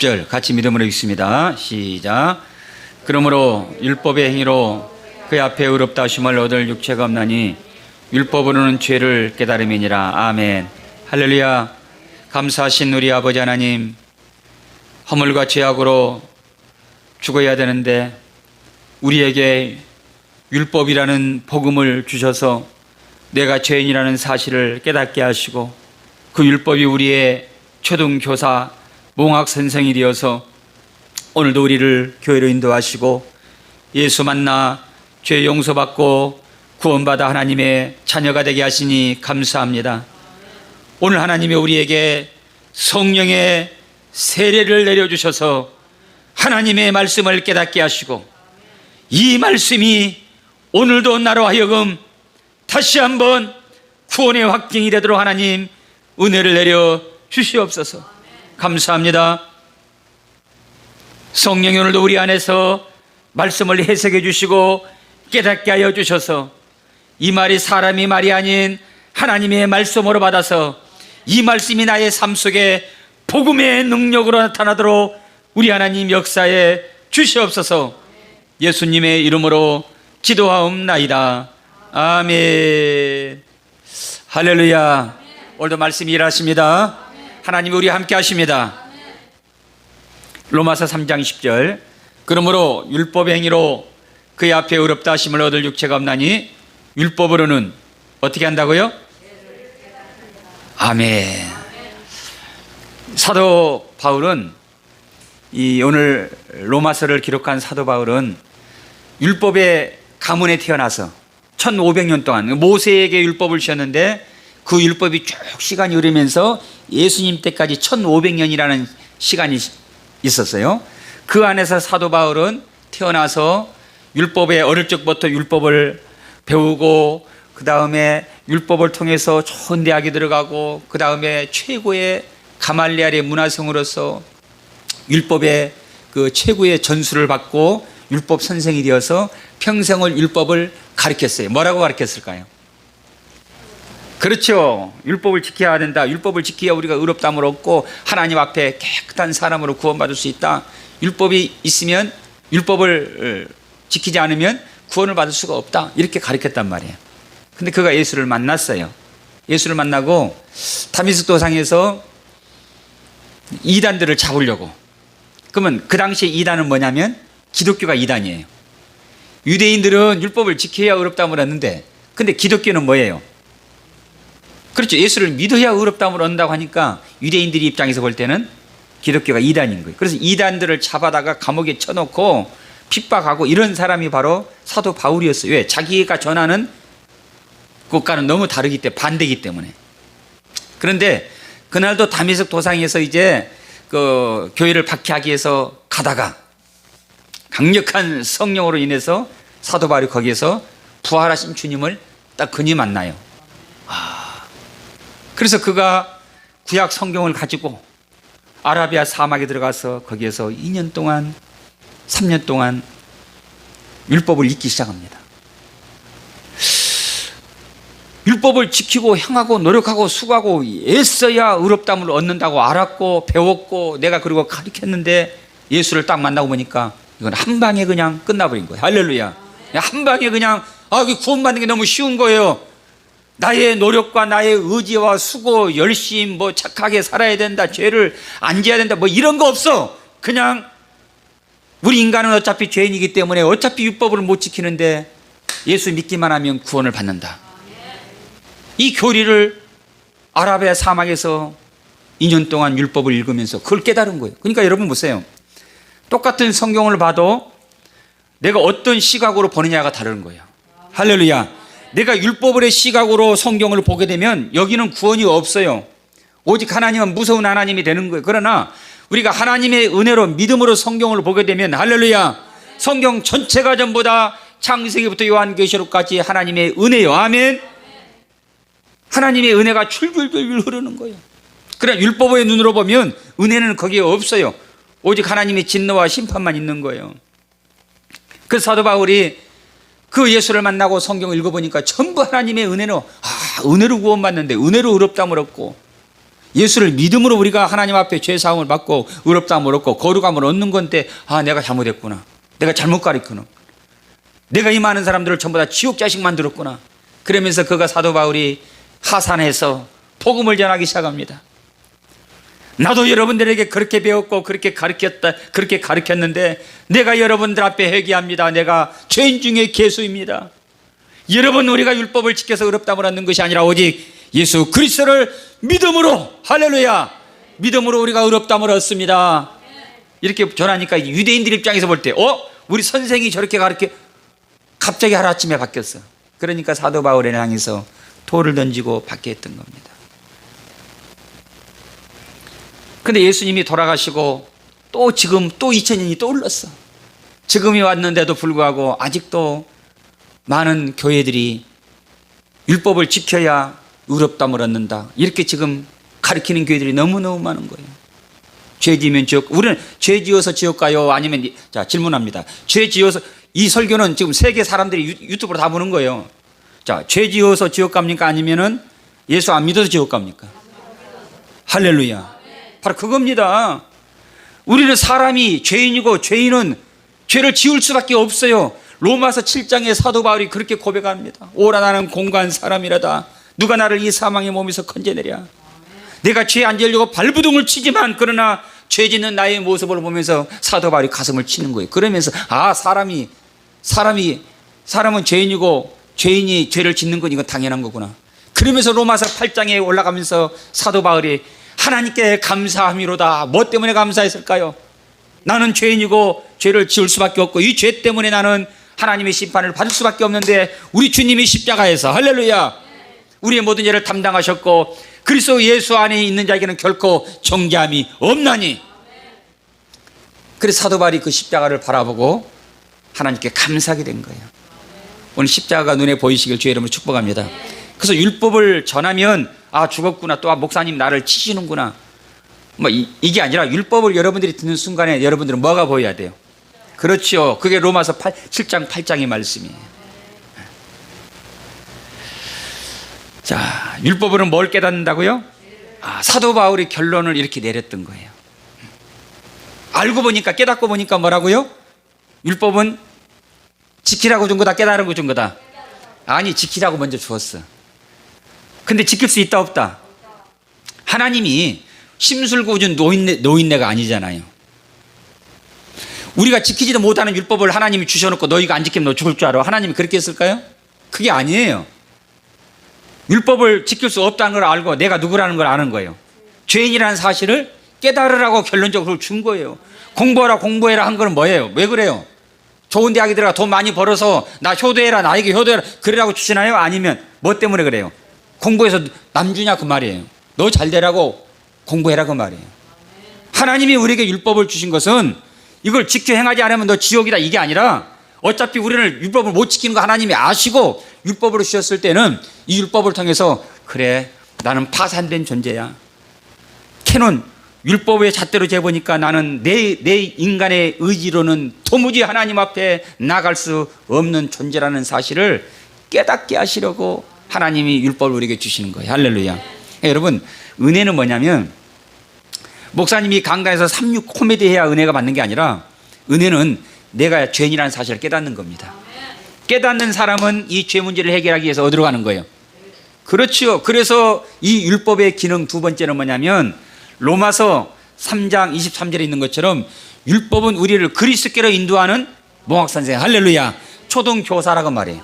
10절 같이 믿음으로 읽습니다. 시작. 그러므로 율법의 행위로 그 앞에 의롭다 하심을 얻을 육체가 없나니 율법으로는 죄를 깨달음이니라. 아멘. 할렐루야. 감사하신 우리 아버지 하나님, 허물과 죄악으로 죽어야 되는데 우리에게 율법이라는 복음을 주셔서 내가 죄인이라는 사실을 깨닫게 하시고 그 율법이 우리의 초등교사, 몽학선생이 되어서 오늘도 우리를 교회로 인도하시고 예수 만나 죄 용서받고 구원받아 하나님의 자녀가 되게 하시니 감사합니다. 오늘 하나님이 우리에게 성령의 세례를 내려주셔서 하나님의 말씀을 깨닫게 하시고 이 말씀이 오늘도 나로 하여금 다시 한번 구원의 확증이 되도록 하나님 은혜를 내려 주시옵소서. 감사합니다. 성령이 오늘도 우리 안에서 말씀을 해석해 주시고 깨닫게 하여 주셔서 이 말이 사람이 말이 아닌 하나님의 말씀으로 받아서 이 말씀이 나의 삶 속에 복음의 능력으로 나타나도록 우리 하나님 역사에 주시옵소서. 예수님의 이름으로 기도하옵나이다. 아멘. 할렐루야. 오늘도 말씀이 일하십니다. 하나님이 우리와 함께 하십니다. 로마서 3장 10절. 그러므로 율법의 행위로 그의 앞에 의롭다 하심을 얻을 육체가 없나니 율법으로는 어떻게 한다고요? 아멘. 사도 바울은 오늘 로마서를 기록한 사도 바울은 율법의 가문에 태어나서 1500년 동안 모세에게 율법을 주셨는데 그 율법이 쭉 시간이 흐르면서 예수님 때까지 1500년이라는 시간이 있었어요. 그 안에서 사도 바울은 태어나서 율법에 어릴 적부터 율법을 배우고 그 다음에 율법을 통해서 좋은 대학에 들어가고 그 다음에 최고의 가말리엘의 문화생으로서 율법의 그 최고의 전수를 받고 율법 선생이 되어서 평생을 율법을 가르쳤어요. 뭐라고 가르쳤을까요? 그렇죠. 율법을 지켜야 된다. 율법을 지켜야 우리가 의롭다함을 얻고 하나님 앞에 깨끗한 사람으로 구원받을 수 있다. 율법이 있으면 율법을 지키지 않으면 구원을 받을 수가 없다. 이렇게 가르쳤단 말이에요. 근데 그가 예수를 만났어요. 예수를 만나고 다메섹 도상에서 이단들을 잡으려고. 그러면 그 당시에 이단은 뭐냐면 기독교가 이단이에요. 유대인들은 율법을 지켜야 의롭다함을 얻는데 근데 기독교는 뭐예요? 그렇죠. 예수를 믿어야 의롭다함을 얻는다고 하니까 유대인들이 입장에서 볼 때는 기독교가 이단인 거예요. 그래서 이단들을 잡아다가 감옥에 쳐놓고 핍박하고 이런 사람이 바로 사도 바울이었어요. 왜? 자기가 전하는 것과는 너무 다르기 때문에, 반대이기 때문에. 그런데 그날도 다메섹 도상에서 이제 그 교회를 박해하기 위해서 가다가 강력한 성령으로 인해서 사도 바울이 거기에서 부활하신 주님을 딱 그니 만나요. 그래서 그가 구약 성경을 가지고 아라비아 사막에 들어가서 거기에서 2년 동안 3년 동안 율법을 읽기 시작합니다. 율법을 지키고 행하고 노력하고 수고하고 애써야 의롭다함을 얻는다고 알았고 배웠고 내가 그리고 가르쳤는데 예수를 딱 만나고 보니까 이건 한 방에 그냥 끝나버린 거예요. 할렐루야. 한 방에 그냥 구원받는 게 너무 쉬운 거예요. 나의 노력과 나의 의지와 수고, 열심, 착하게 살아야 된다, 죄를 안 지어야 된다, 이런 거 없어. 그냥 우리 인간은 어차피 죄인이기 때문에 어차피 율법을 못 지키는데 예수 믿기만 하면 구원을 받는다. 이 교리를 아라비아 사막에서 2년 동안 율법을 읽으면서 그걸 깨달은 거예요. 그러니까 여러분 보세요. 똑같은 성경을 봐도 내가 어떤 시각으로 보느냐가 다른 거예요. 할렐루야. 내가 율법의 시각으로 성경을 보게 되면 여기는 구원이 없어요. 오직 하나님은 무서운 하나님이 되는 거예요. 그러나 우리가 하나님의 은혜로 믿음으로 성경을 보게 되면 할렐루야. 성경 전체가 전부 다 창세기부터 요한계시록까지 하나님의 은혜요. 아멘. 하나님의 은혜가 줄줄줄 흐르는 거예요. 그러나 율법의 눈으로 보면 은혜는 거기에 없어요. 오직 하나님의 진노와 심판만 있는 거예요. 그래서 사도 바울이 그 예수를 만나고 성경을 읽어보니까 전부 하나님의 은혜로 은혜로 구원받는데 은혜로 의롭다함을 얻고 예수를 믿음으로 우리가 하나님 앞에 죄사함을 받고 의롭다함을 얻고 거룩함을 얻는 건데, 아, 내가 잘못했구나, 내가 잘못 가르쳤구나, 내가 이 많은 사람들을 전부 다 지옥 자식 만들었구나. 그러면서 그가 사도 바울이 하산해서 복음을 전하기 시작합니다. 나도 여러분들에게 그렇게 배웠고 그렇게 가르쳤는데 내가 여러분들 앞에 회개합니다. 내가 죄인 중에 괴수입니다. 여러분, 우리가 율법을 지켜서 의롭다함을 얻는 것이 아니라 오직 예수 그리스도를 믿음으로, 할렐루야, 믿음으로 우리가 의롭다함을 얻습니다. 이렇게 전하니까 유대인들 입장에서 볼 때, 우리 선생이 저렇게 가르쳐, 갑자기 하루아침에 바뀌었어. 그러니까 사도 바울을 향해서 돌을 던지고 받게 했던 겁니다. 근데 예수님이 돌아가시고 지금 2000년이 또 흘렀어. 지금이 왔는데도 불구하고 아직도 많은 교회들이 율법을 지켜야 의롭다함을 얻는다, 이렇게 지금 가르치는 교회들이 너무너무 많은 거예요. 죄 지으면 지옥, 우리는 죄 지어서 지옥 가요? 아니면, 자, 질문합니다. 죄 지어서, 이 설교는 지금 세계 사람들이 유튜브로 다 보는 거예요. 자, 죄 지어서 지옥 갑니까? 아니면은 예수 안 믿어서 지옥 갑니까? 할렐루야. 바로 그겁니다. 우리는 사람이 죄인이고, 죄인은 죄를 지을 수밖에 없어요. 로마서 7장에 사도 바울이 그렇게 고백합니다. 오라, 나는 공고한 사람이라다. 누가 나를 이 사망의 몸에서 건져내랴. 내가 죄 안 지으려고 발부둥을 치지만, 그러나 죄 짓는 나의 모습을 보면서 사도 바울이 가슴을 치는 거예요. 그러면서, 아, 사람은 죄인이고 죄인이 죄를 짓는 건 이건 당연한 거구나. 그러면서 로마서 8장에 올라가면서 사도 바울이 하나님께 감사함이로다. 뭐 때문에 감사했을까요? 나는 죄인이고 죄를 지을 수밖에 없고 이 죄 때문에 나는 하나님의 심판을 받을 수밖에 없는데 우리 주님이 십자가에서, 할렐루야, 우리의 모든 죄를 담당하셨고 그리스도 예수 안에 있는 자에게는 결코 정죄함이 없나니. 그래서 사도 바울이 그 십자가를 바라보고 하나님께 감사하게 된 거예요. 오늘 십자가가 눈에 보이시길 주의 이름으로 축복합니다. 그래서 율법을 전하면, 아, 죽었구나, 또 목사님 나를 치시는구나, 뭐 이게 아니라 율법을 여러분들이 듣는 순간에 여러분들은 뭐가 보여야 돼요? 그렇죠. 그게 로마서 7장 8장의 말씀이에요. 자, 율법으로는 뭘 깨닫는다고요? 사도 바울이 결론을 이렇게 내렸던 거예요. 알고 보니까, 깨닫고 보니까 뭐라고요? 율법은 지키라고 준 거다, 깨달으라고 준 거다? 아니, 지키라고 먼저 주었어. 근데 지킬 수 있다 없다? 하나님이 심술고 준 노인네가 아니잖아요. 우리가 지키지도 못하는 율법을 하나님이 주셔놓고 너희가 안 지키면 너 죽을 줄 알아. 하나님이 그렇게 했을까요? 그게 아니에요. 율법을 지킬 수 없다는 걸 알고 내가 누구라는 걸 아는 거예요. 죄인이라는 사실을 깨달으라고 결론적으로 준 거예요. 공부해라 한 거는 뭐예요? 왜 그래요? 좋은 대학에 들어가 돈 많이 벌어서 나 효도해라, 나에게 효도해라, 그러라고 주시나요? 아니면 뭐 때문에 그래요? 공부해서 남 주냐 그 말이에요. 너 잘 되라고 공부해라 그 말이에요. 하나님이 우리에게 율법을 주신 것은 이걸 지켜 행하지 않으면 너 지옥이다, 이게 아니라 어차피 우리는 율법을 못 지키는 거 하나님이 아시고 율법으로 주셨을 때는 이 율법을 통해서, 그래, 나는 파산된 존재야. 캐논 율법의 잣대로 재보니까 나는 내 인간의 의지로는 도무지 하나님 앞에 나갈 수 없는 존재라는 사실을 깨닫게 하시려고 하나님이 율법을 우리에게 주시는 거예요. 할렐루야. 여러분, 은혜는 뭐냐면, 목사님이 강단에서 36 코미디 해야 은혜가 받는 게 아니라, 은혜는 내가 죄인이라는 사실을 깨닫는 겁니다. 깨닫는 사람은 이 죄 문제를 해결하기 위해서 어디로 가는 거예요? 그렇죠. 그래서 이 율법의 기능 두 번째는 뭐냐면, 로마서 3장 23절에 있는 것처럼 율법은 우리를 그리스도께로 인도하는 몽학선생, 할렐루야, 초등교사라고 말해요.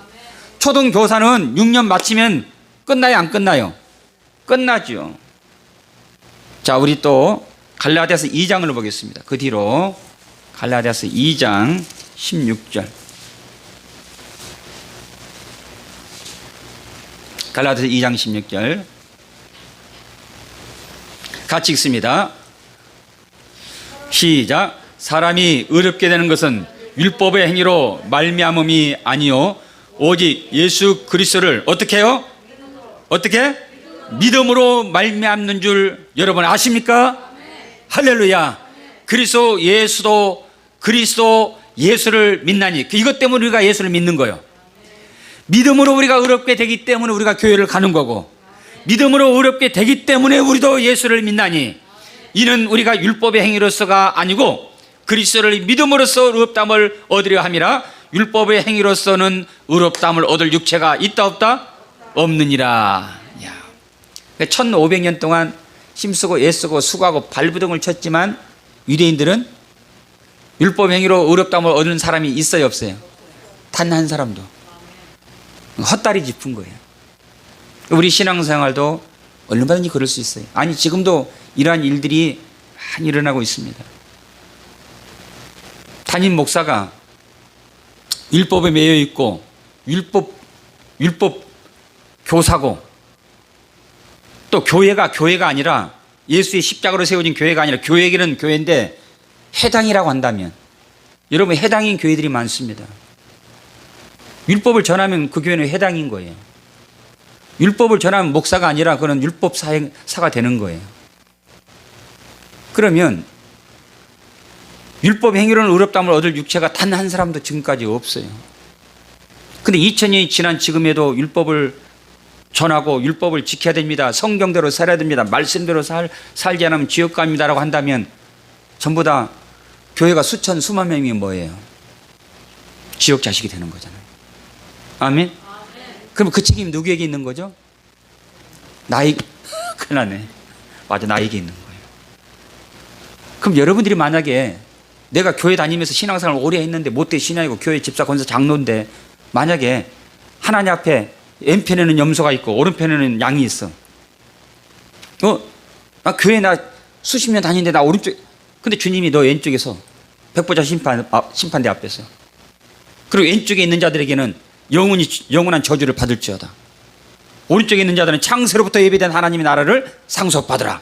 초등교사는 6년 마치면 끝나요, 안 끝나요? 끝나죠. 자, 우리 또 갈라디아서 2장을 보겠습니다. 그 뒤로 갈라디아서 2장 16절. 갈라디아서 2장 16절 같이 읽습니다. 시작. 사람이 의롭게 되는 것은 율법의 행위로 말미암음이 아니요 오직 예수 그리스도를 어떻게 해요? 어떻게? 믿음으로 말미암는 줄 여러분 아십니까? 할렐루야. 그리스도 예수를 믿나니, 이것 때문에 우리가 예수를 믿는 거예요. 믿음으로 우리가 의롭게 되기 때문에 우리가 교회를 가는 거고, 믿음으로 의롭게 되기 때문에 우리도 예수를 믿나니 이는 우리가 율법의 행위로서가 아니고 그리스도를 믿음으로써 의롭다함을 얻으려 함이라. 율법의 행위로서는 의롭다함을 얻을 육체가 있다 없다? 없느니라. 1500년 동안 힘쓰고 애쓰고 수고하고 발부둥을 쳤지만 유대인들은 율법 행위로 의롭다함을 얻는 사람이 있어요 없어요? 단 한 사람도. 헛다리 짚은 거예요. 우리 신앙생활도 얼마든지 그럴 수 있어요. 아니 지금도 이러한 일들이 많이 일어나고 있습니다. 담임 목사가 율법에 매여 있고 율법 교사고, 또 교회가 아니라 예수의 십자가로 세워진 교회가 아니라 교회기는 교회인데 해당이라고 한다면, 여러분 해당인 교회들이 많습니다. 율법을 전하면 그 교회는 해당인 거예요. 율법을 전하면 목사가 아니라 그는 율법사가 되는 거예요. 그러면 율법 행위로는 의롭다함을 얻을 육체가 단 한 사람도 지금까지 없어요. 근데 2000년이 지난 지금에도 율법을 전하고 율법을 지켜야 됩니다, 성경대로 살아야 됩니다, 말씀대로 살지 않으면 지옥 갑니다라고 한다면 전부 다 교회가 수만 명이 뭐예요? 지옥 자식이 되는 거잖아요. 아멘? 그럼 그 책임이 누구에게 있는 거죠? 큰일 나네. 맞아, 나에게 있는 거예요. 그럼 여러분들이 만약에 내가 교회 다니면서 신앙생활 오래 했는데 못돼 신앙이고 교회 집사 권사 장로인데 만약에 하나님 앞에 왼편에는 염소가 있고 오른편에는 양이 있어. 교회 나 수십 년 다니는데 나 오른쪽, 근데 주님이 너 왼쪽에서 백보자 심판대 앞에서, 그리고 왼쪽에 있는 자들에게는 영원한 저주를 받을지어다. 오른쪽에 있는 자들은 창세로부터 예비된 하나님의 나라를 상속받으라.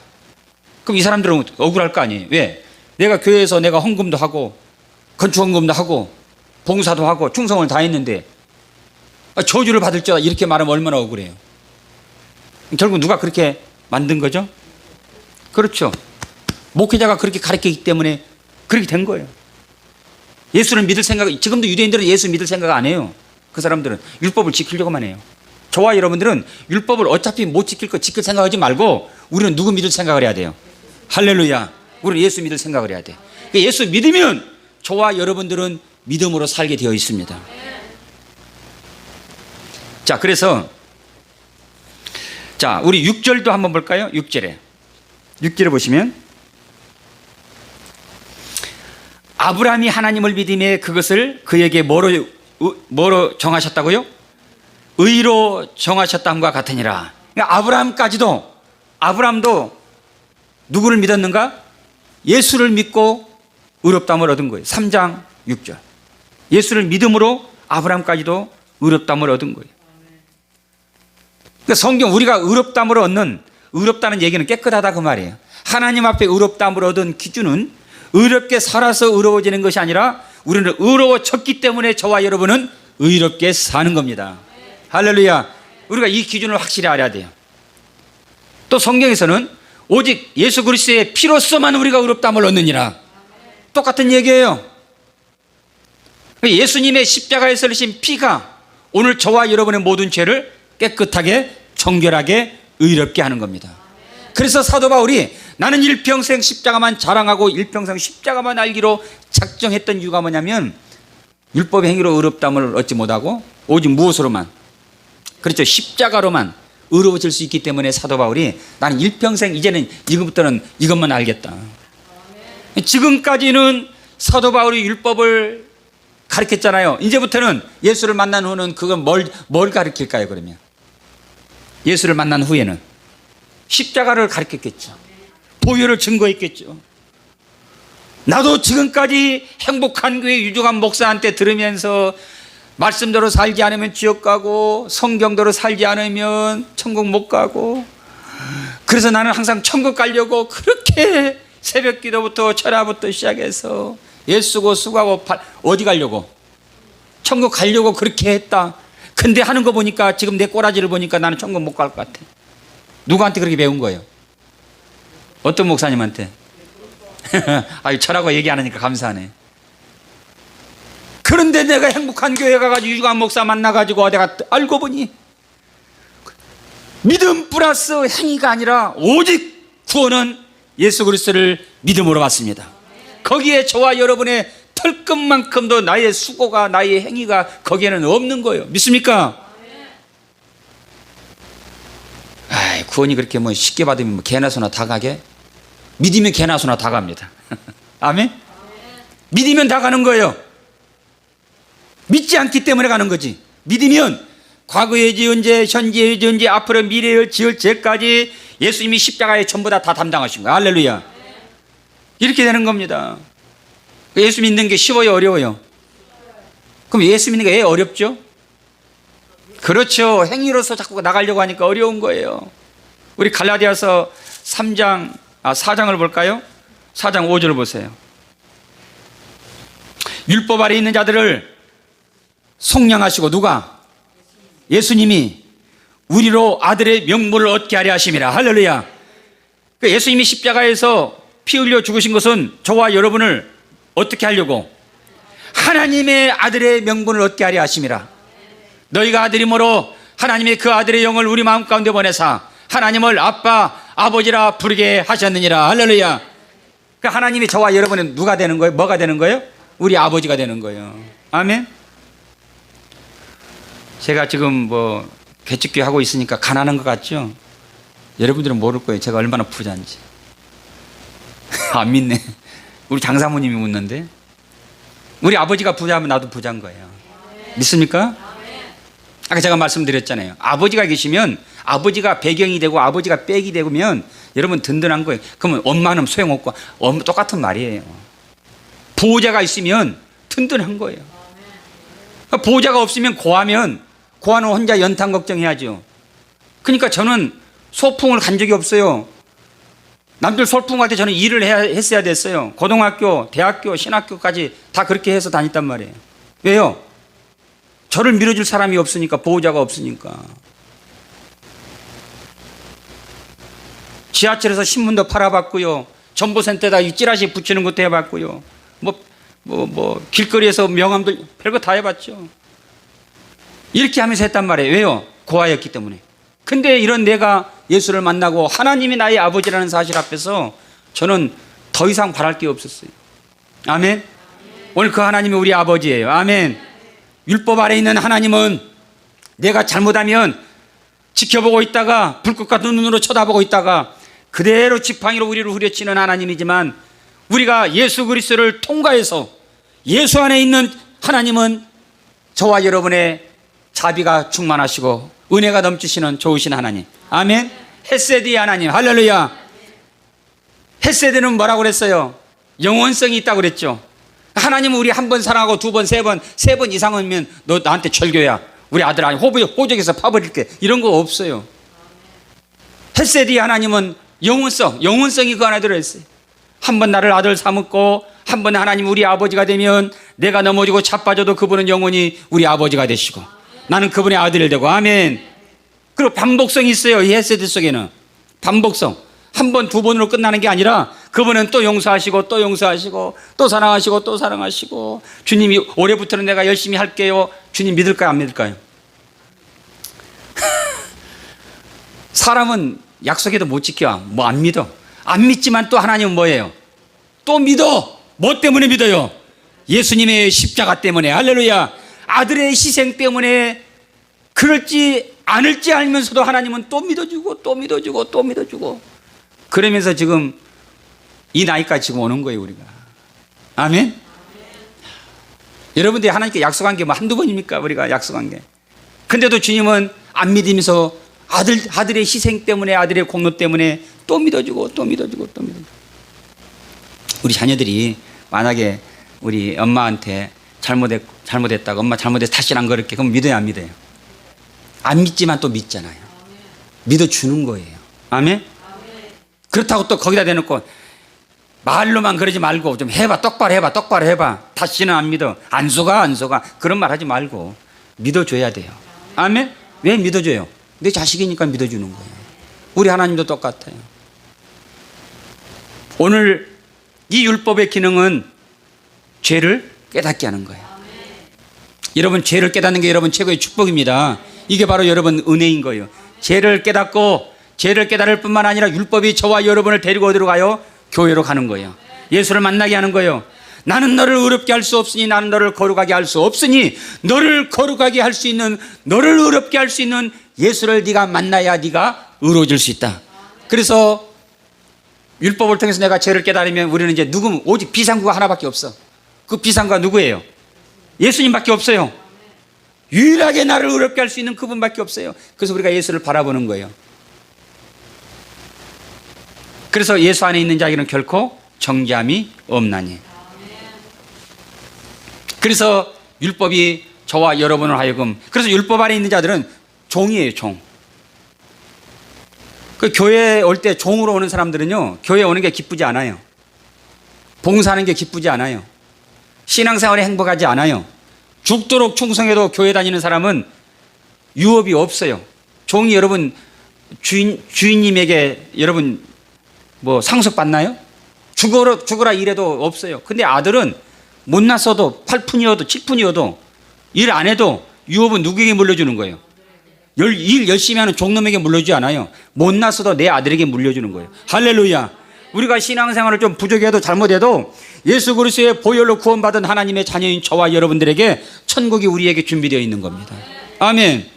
그럼 이 사람들은 억울할 거 아니에요. 왜? 내가 교회에서 내가 헌금도 하고 건축헌금도 하고 봉사도 하고 충성을 다 했는데 저주를 받을지어다 이렇게 말하면 얼마나 억울해요. 결국 누가 그렇게 만든 거죠? 그렇죠. 목회자가 그렇게 가르치기 때문에 그렇게 된 거예요. 예수를 믿을 생각, 지금도 유대인들은 예수 믿을 생각 안 해요. 그 사람들은 율법을 지키려고만 해요. 저와 여러분들은 율법을 어차피 못 지킬 생각하지 말고 우리는 누구 믿을 생각을 해야 돼요? 할렐루야. 우리는 예수 믿을 생각을 해야 돼. 예수 믿으면 저와 여러분들은 믿음으로 살게 되어 있습니다. 자, 그래서 우리 6절도 한번 볼까요? 6절에 보시면 아브라함이 하나님을 믿음에 그것을 그에게 뭐로 정하셨다고요? 의로 정하셨다함과 같으니라. 그러니까 아브라함도 누구를 믿었는가? 예수를 믿고 의롭다함을 얻은 거예요. 3장 6절. 예수를 믿음으로 아브라함까지도 의롭다함을 얻은 거예요. 그러니까 성경 우리가 의롭다는 얘기는 깨끗하다 그 말이에요. 하나님 앞에 의롭다함을 얻은 기준은 의롭게 살아서 의로워지는 것이 아니라 우리는 의로워졌기 때문에 저와 여러분은 의롭게 사는 겁니다. 할렐루야. 우리가 이 기준을 확실히 알아야 돼요. 또 성경에서는 오직 예수 그리스도의 피로서만 우리가 의롭다함을 얻느니라. 똑같은 얘기예요. 예수님의 십자가에서 흘리신 피가 오늘 저와 여러분의 모든 죄를 깨끗하게 정결하게 의롭게 하는 겁니다. 그래서 사도 바울이 나는 일평생 십자가만 자랑하고 일평생 십자가만 알기로 작정했던 이유가 뭐냐면 율법의 행위로 의롭다함을 얻지 못하고 오직 무엇으로만, 그렇죠, 십자가로만 의로워질 수 있기 때문에 사도 바울이 나는 일평생 이제는 이것부터는 이것만 알겠다. 지금까지는 사도 바울이 율법을 가르쳤잖아요. 이제부터는 예수를 만난 후는 그건 뭘 가르칠까요? 그러면 예수를 만난 후에는 십자가를 가르쳤겠죠. 보혈을 증거했겠죠. 나도 지금까지 행복한 교회 유종한 목사한테 들으면서 말씀대로 살지 않으면 지옥 가고 성경대로 살지 않으면 천국 못 가고, 그래서 나는 항상 천국 가려고 그렇게 새벽 기도부터 철야부터 시작해서 애쓰고 수고하고 어디 가려고? 천국 가려고 그렇게 했다. 근데 하는 거 보니까 지금 내 꼬라지를 보니까 나는 천국 못 갈 것 같아. 누구한테 그렇게 배운 거예요? 어떤 목사님한테? 아유, 저라고 얘기 안 하니까 감사하네. 그런데 내가 행복한 교회 가가지고 유종한 목사 만나가지고 내가 알고 보니 믿음 플러스 행위가 아니라 오직 구원은 예수 그리스도를 믿음으로 받습니다. 거기에 저와 여러분의 털끝만큼도 나의 수고가, 나의 행위가 거기에는 없는 거예요. 믿습니까? 아이, 구원이 그렇게 뭐 쉽게 받으면 뭐 개나 소나 다 가게? 믿으면 개나 소나 다 갑니다. 아멘? 믿으면 다 가는 거예요. 믿지 않기 때문에 가는 거지. 믿으면 과거의 지은 죄, 현재의 지은 죄, 앞으로 미래의 지을 죄까지 예수님이 십자가에 전부 다 담당하신 거예요. 할렐루야. 이렇게 되는 겁니다. 예수 믿는 게 쉬워요, 어려워요? 그럼 예수 믿는 게 왜 어렵죠? 그렇죠. 행위로서 자꾸 나가려고 하니까 어려운 거예요. 우리 갈라디아서 4장을 볼까요? 4장 5절을 보세요. 율법 아래 있는 자들을 속량하시고, 누가? 예수님이 우리로 아들의 명분을 얻게 하려 하심이라. 할렐루야. 예수님이 십자가에서 피 흘려 죽으신 것은 저와 여러분을 어떻게 하려고? 하나님의 아들의 명분을 얻게 하려 하심이라. 너희가 아들이므로 하나님의 그 아들의 영을 우리 마음 가운데 보내사 하나님을 아빠, 아버지라 부르게 하셨느니라. 할렐루야. 그 하나님이 저와 여러분은 누가 되는 거예요? 뭐가 되는 거예요? 우리 아버지가 되는 거예요. 아멘. 제가 지금 뭐 개척교회 하고 있으니까 가난한 것 같죠? 여러분들은 모를 거예요. 제가 얼마나 부자인지. 안 믿네. 우리 장사모님이 묻는데, 우리 아버지가 부자면 나도 부자인 거예요. 믿습니까? 아까 제가 말씀드렸잖아요. 아버지가 계시면 아버지가 배경이 되고 아버지가 백이 되면 여러분 든든한 거예요. 그러면 엄마는 소용없고, 똑같은 말이에요. 보호자가 있으면 든든한 거예요. 보호자가 없으면 고하는 혼자 연탄 걱정해야죠. 그러니까 저는 소풍을 간 적이 없어요. 남들 소풍 갈 때 저는 일을 했어야 됐어요. 고등학교, 대학교, 신학교까지 다 그렇게 해서 다녔단 말이에요. 왜요? 저를 밀어줄 사람이 없으니까, 보호자가 없으니까. 지하철에서 신문도 팔아봤고요. 정보센터에다 찌라시 붙이는 것도 해봤고요. 길거리에서 명함도 별거 다 해봤죠. 이렇게 하면서 했단 말이에요. 왜요? 고아였기 때문에. 근데 이런 내가 예수를 만나고 하나님이 나의 아버지라는 사실 앞에서 저는 더 이상 바랄 게 없었어요. 아멘. 오늘 그 하나님이 우리 아버지예요. 아멘. 율법 아래 있는 하나님은 내가 잘못하면 지켜보고 있다가 불꽃 같은 눈으로 쳐다보고 있다가 그대로 지팡이로 우리를 후려치는 하나님이지만, 우리가 예수 그리스도를 통과해서 예수 안에 있는 하나님은 저와 여러분의 자비가 충만하시고 은혜가 넘치시는 좋으신 하나님. 아멘. 헤세드의 하나님. 할렐루야. 헤세드는 뭐라고 그랬어요? 영원성이 있다고 그랬죠. 하나님은 우리 한 번 사랑하고 두 번, 세 번 이상이면 너 나한테 절교야. 우리 아들 아니 호적에서 파버릴게. 이런 거 없어요. 헤세드의 하나님은 영원성이 그 안에 들어있어요. 한 번 나를 아들 삼았고 한 번 하나님 우리 아버지가 되면 내가 넘어지고 자빠져도 그분은 영원히 우리 아버지가 되시고 나는 그분의 아들이 되고. 아멘. 그리고 반복성이 있어요. 이 헤세드 속에는 반복성. 한 번, 두 번으로 끝나는 게 아니라 그분은 또 용서하시고 또 용서하시고 또 사랑하시고 또 사랑하시고. 주님이 올해부터는 내가 열심히 할게요. 주님 믿을까요? 안 믿을까요? 사람은 약속해도 못 지켜. 뭐 안 믿어. 안 믿지만 또 하나님은 뭐예요? 또 믿어. 뭐 때문에 믿어요? 예수님의 십자가 때문에. 할렐루야. 아들의 희생 때문에. 그럴지 않을지 알면서도 하나님은 또 믿어주고 또 믿어주고 또 믿어주고. 그러면서 지금 이 나이까지 지금 오는 거예요, 우리가. 아멘. 여러분들이 하나님께 약속한 게 뭐 한두 번입니까? 우리가 약속한 게. 근데도 주님은 안 믿으면서 아들의 희생 때문에, 아들의 공로 때문에 또 믿어주고 또 믿어주고 또 믿어주고. 우리 자녀들이 만약에 우리 엄마한테 잘못했다고, 엄마 잘못해서 다시 안 그럴게, 그럼 믿어요, 안 믿어요? 안 믿지만 또 믿잖아요. 믿어주는 거예요. 아멘. 그렇다고 또 거기다 대놓고 말로만 그러지 말고 좀 해봐, 똑바로 해봐. 다시는 안 믿어. 안 속아. 그런 말 하지 말고 믿어줘야 돼요. 아멘. 왜 믿어줘요? 내 자식이니까 믿어주는 거예요. 우리 하나님도 똑같아요. 오늘 이 율법의 기능은 죄를 깨닫게 하는 거예요. 여러분, 죄를 깨닫는 게 여러분 최고의 축복입니다. 이게 바로 여러분 은혜인 거예요. 죄를 깨닫고 죄를 깨달을 뿐만 아니라 율법이 저와 여러분을 데리고 어디로 가요? 교회로 가는 거예요. 예수를 만나게 하는 거예요. 나는 너를 어렵게 할 수 없으니 나는 너를 거룩하게 할 수 없으니 너를 거룩하게 할 수 있는 너를 어렵게 할 수 있는 예수를 네가 만나야 네가 의로워질 수 있다. 그래서 율법을 통해서 내가 죄를 깨달으면 우리는 이제 누구 오직 비상구가 하나밖에 없어. 그 비상구가 누구예요? 예수님밖에 없어요. 유일하게 나를 어렵게 할 수 있는 그분밖에 없어요. 그래서 우리가 예수를 바라보는 거예요. 그래서 예수 안에 있는 자에게는 결코 정죄함이 없나니. 그래서 율법이 저와 여러분을 하여금, 그래서 율법 안에 있는 자들은 종이에요, 종. 그 교회에 올 때 종으로 오는 사람들은요, 교회에 오는 게 기쁘지 않아요. 봉사하는 게 기쁘지 않아요. 신앙생활에 행복하지 않아요. 죽도록 충성해도 교회 다니는 사람은 유업이 없어요. 종이 여러분 주인님에게 여러분 뭐 상속 받나요? 죽어라 이래도 없어요. 근데 아들은 못났어도 8푼이어도 7푼이어도 일 안 해도 유업은 누구에게 물려주는 거예요? 일 열심히 하는 종놈에게 물려주지 않아요. 못났어도 내 아들에게 물려주는 거예요. 할렐루야. 우리가 신앙생활을 좀 부족해도 잘못해도 예수 그리스도의 보혈로 구원받은 하나님의 자녀인 저와 여러분들에게 천국이 우리에게 준비되어 있는 겁니다. 아멘.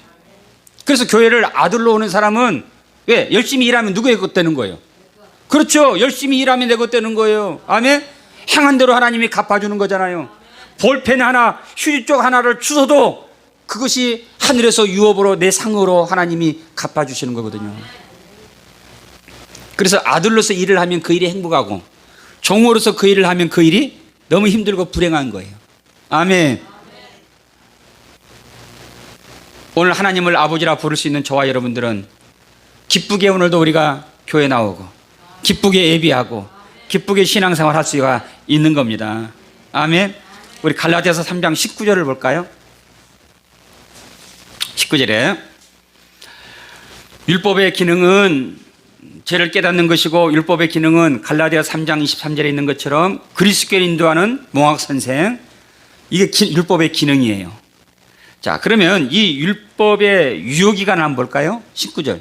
그래서 교회를 아들로 오는 사람은 왜? 열심히 일하면 누구의 것 되는 거예요? 그렇죠. 열심히 일하면 내 것 되는 거예요. 아멘. 행한 대로 하나님이 갚아주는 거잖아요. 볼펜 하나, 휴지쪽 하나를 주워도 그것이 하늘에서 유업으로 내 상으로 하나님이 갚아주시는 거거든요. 그래서 아들로서 일을 하면 그 일이 행복하고 종으로서 그 일을 하면 그 일이 너무 힘들고 불행한 거예요. 아멘. 오늘 하나님을 아버지라 부를 수 있는 저와 여러분들은 기쁘게 오늘도 우리가 교회 나오고 기쁘게 예비하고 기쁘게 신앙생활 할 수가 있는 겁니다. 아멘. 우리 갈라디아서 3장 19절을 볼까요? 19절에 율법의 기능은 죄를 깨닫는 것이고 율법의 기능은 갈라디아 3장 23절에 있는 것처럼 그리스도를 인도하는 몽학선생, 이게 율법의 기능이에요. 자, 그러면 이 율법의 유효기간을 한번 볼까요? 19절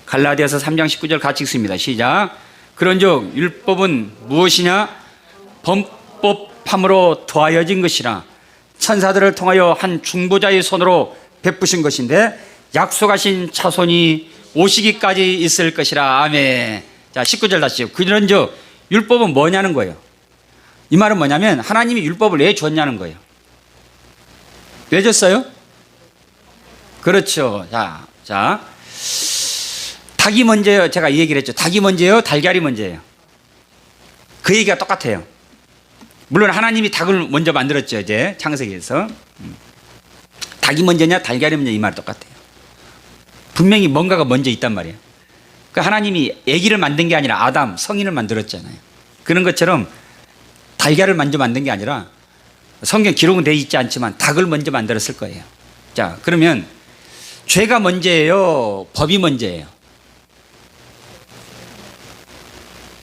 갈라디아서 3장 19절 같이 읽습니다. 시작. 그런즉 율법은 무엇이냐? 범법함으로 더하여진 것이라 천사들을 통하여 한 중보자의 손으로 베푸신 것인데 약속하신 자손이 오시기까지 있을 것이라. 아멘. 자, 19절 다시. 그런즉 율법은 뭐냐는 거예요. 이 말은 뭐냐면 하나님이 율법을 왜 줬냐는 거예요. 왜 줬어요? 그렇죠. 자, 닭이 먼저예요. 제가 이 얘기를 했죠. 닭이 먼저예요? 달걀이 먼저예요? 그 얘기가 똑같아요. 물론 하나님이 닭을 먼저 만들었죠. 이제 창세기에서. 닭이 먼저냐 달걀이 먼저, 이 말이 똑같아요. 분명히 뭔가가 먼저 있단 말이에요. 그 하나님이 아기를 만든 게 아니라 아담, 성인을 만들었잖아요. 그런 것처럼 달걀을 먼저 만든 게 아니라 성경 기록은 되어 있지 않지만 닭을 먼저 만들었을 거예요. 자, 그러면 죄가 먼저예요? 법이 먼저예요?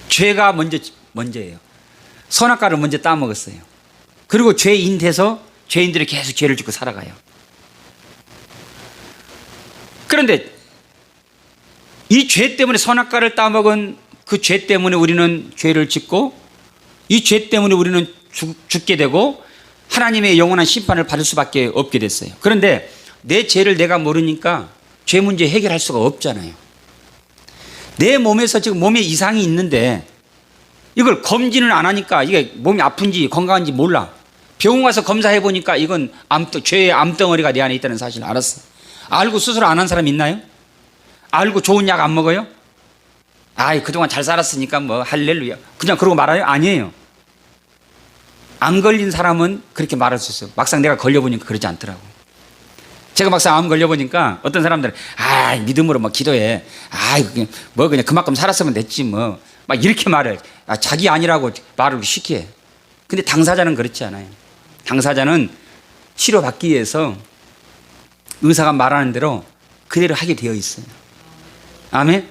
죄가 먼저예요. 선악과를 먼저 따먹었어요. 그리고 죄인 돼서 죄인들이 계속 죄를 짓고 살아가요. 그런데 이 죄 때문에 선악과를 따먹은 그 죄 때문에 우리는 죄를 짓고 이 죄 때문에 우리는 죽게 되고 하나님의 영원한 심판을 받을 수밖에 없게 됐어요. 그런데 내 죄를 내가 모르니까 죄 문제 해결할 수가 없잖아요. 내 몸에서 지금 몸에 이상이 있는데 이걸 검진을 안 하니까 이게 몸이 아픈지 건강한지 몰라. 병원 가서 검사해 보니까 이건 죄의 암덩어리가 내 안에 있다는 사실을 알았어. 알고 수술 안 한 사람 있나요? 알고 좋은 약 안 먹어요? 아이, 그동안 잘 살았으니까 뭐 할렐루야 그냥 그러고 말아요? 아니에요. 안 걸린 사람은 그렇게 말할 수 있어요. 막상 내가 걸려보니까 그러지 않더라고. 제가 막상 암 걸려보니까 어떤 사람들은 믿음으로 뭐 기도해. 뭐 그냥 그만큼 살았으면 됐지 뭐. 막 이렇게 말해. 자기 아니라고 말을 쉽게 해. 근데 당사자는 그렇지 않아요. 당사자는 치료받기 위해서 의사가 말하는 대로 그대로 하게 되어 있어요. 아멘?